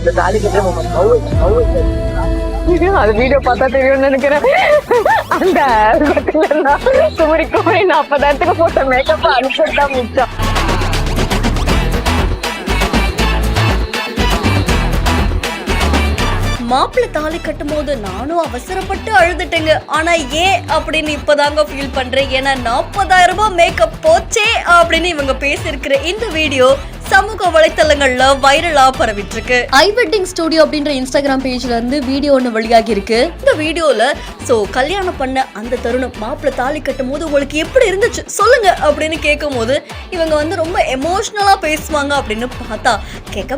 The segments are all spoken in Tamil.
இந்த தாலி கட்டுற மொமெண்ட் அது வீடியோ பார்த்தா தெரியும்னு நினைக்கிறேன். அந்த குமரி 40,000 போட்ட மேக்கப் அனுப்பிச்சுதான் மிச்சம். மாப்பிள்ளை தாலி கட்டும் போது நானும் அவசரப்பட்டு அழுதுட்டேங்க. ஆனா ஏன் அப்படின்னு இப்பதாங்க ஃபீல் பண்றேன். ஏன்னா 40,000 ரூபாய் மேக்கப் போச்சே அப்படின்னு இவங்க பேசியிருக்கிற இந்த வீடியோ சமூக வலைத்தளங்கள்ல வைரலா பரவிட்டு இருக்கு. ஐ வெட்டிங் ஸ்டுடியோ அப்படின்ற இன்ஸ்டாகிராம் பேஜ்ல இருந்து வீடியோ ஒண்ணு வெளியாகி இருக்கு. இந்த வீடியோல கல்யாணம் பண்ண அந்த தருணம் மாப்பிள்ளை தாலி கட்டும் போது உங்களுக்கு எப்படி இருந்துச்சு சொல்லுங்க அப்படின்னு கேட்கும் போது இவங்க ரொம்ப எமோஷனலா பேசுவாங்க அப்படின்னு பார்த்தா கேட்க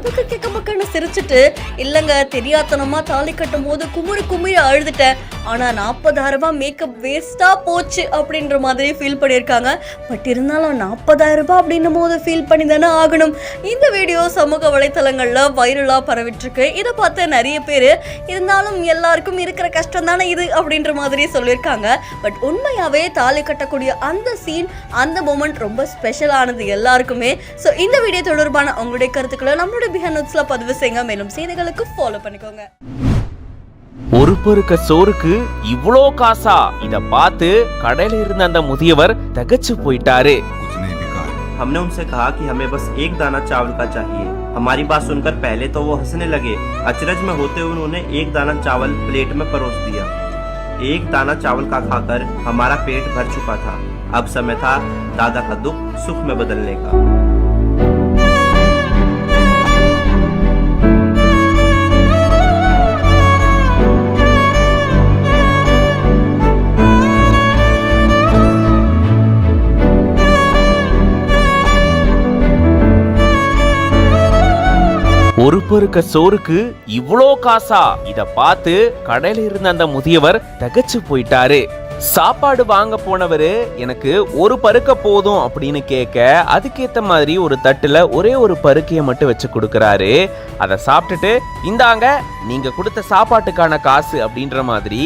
பக்கன்னு சிரிச்சுட்டு, இல்லங்க தெரியாதனமா தாலி கட்டும் போது குமுறி அழுதுட்டேன், ஆனா 40,000 ரூபாய் மேக்கப் வேஸ்டா போச்சு அப்படின்ற மாதிரி ஃபீல் பண்ணியிருக்காங்க. பட் இருந்தாலும் 40,000 ரூபாய் அப்படின்னும் போது ஃபீல் பண்ணி தானே ஆகணும். இந்த வீடியோ சமூக வலைத்தளங்கள்ல வைரலா பரவிட்டு இருக்கு. இதை பார்த்து நிறைய பேர் இருந்தாலும் எல்லாருக்கும் இருக்கிற கஷ்டம் தானே இது அப்படின்ற மாதிரி சொல்லியிருக்காங்க. பட் உண்மையாவே தாலி கட்டக்கூடிய அந்த சீன், அந்த மொமெண்ட் ரொம்ப ஸ்பெஷலானது எல்லாருக்குமே. ஸோ இந்த வீடியோ தொடர்பான உங்களுடைய கருத்துக்களை நம்மளுடைய பிஹைண்ட் நோட்ஸ்ல பதிவு செய்யுங்க. மேலும் செய்திகளுக்கு ஃபாலோ பண்ணிக்கோங்க. ஒரு பருக்க சோறுக்கு இவ்ளோ காசா? இத பார்த்து கடையில இருந்த அந்த முதியவர் தகச்சு போயிட்டாரு. हमने उनसे कहा कि हमें बस एक दाना चावल का चाहिए। हमारी बात सुनकर पहले तो वो हंसने लगे। अचरज में होते हुए उन्होंने एक दाना चावल प्लेट में परोस दिया। एक दाना चावल का खाकर हमारा पेट भर चुका था। अब समय था दादा का दुख सुख में बदलने का। ஒரு பருக்க சோறுக்கு இவ்ளோ காசா? இத பார்த்து கடையில இருந்த அந்த முதியவர் தகச்சு போயிட்டாரு. சாப்பாடு வாங்க போனவரு எனக்கு ஒரு பருக்க போதும் அப்படின்னு கேட்க அதுக்கேத்த மாதிரி ஒரு தட்டுல ஒரே ஒரு பருக்கைய மட்டும் வச்சு கொடுக்கறாரு. அதை சாப்பிட்டுட்டு இந்தாங்க நீங்க கொடுத்த சாப்பாட்டுக்கான காசு அப்படின்ற மாதிரி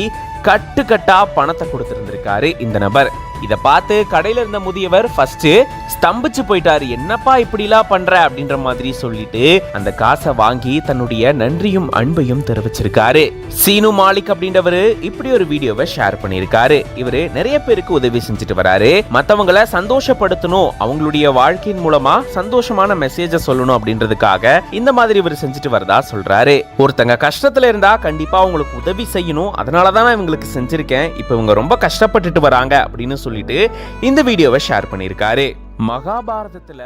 கட்டுக்கட்டா பணத்தை கொடுத்திருந்திருக்காரு இந்த நபர். இத பார்த்து கடையில இருந்த முதியவர் ஃபர்ஸ்ட் ஸ்தம்பிச்சு போயிட்டாரு. என்னப்பா இப்படிலாம் பண்ற அப்படின்ற மாதிரி சொல்லிட்டு அந்த காசை வாங்கி தன்னுடைய நன்றியும் அன்பையும் தெரிவிச்சிருக்காரு. சீனு மாலிக் அப்படின்றவரு இப்படி ஒரு வீடியோவை ஷேர் பண்ணியிருக்காரு. இவரு நிறைய பேருக்கு உதவி செஞ்சுட்டு வராரு. மத்தவங்களை சந்தோஷப்படுத்தணும், அவங்களுடைய வாழ்க்கையின் மூலமா சந்தோஷமான மெசேஜ சொல்லணும் அப்படின்றதுக்காக இந்த மாதிரி இவர் செஞ்சுட்டு வரதா சொல்றாரு. ஒருத்தங்க கஷ்டத்துல இருந்தா கண்டிப்பா அவங்களுக்கு உதவி செய்யணும், அதனாலதான் நான் இவங்களுக்கு செஞ்சிருக்கேன், இப்ப இவங்க ரொம்ப கஷ்டப்பட்டுட்டு வராங்க அப்படின்னு சொல்லிட்டு இந்த வீடியோவை ஷேர் பண்ணியிருக்காரு. மகாபாரதத்துல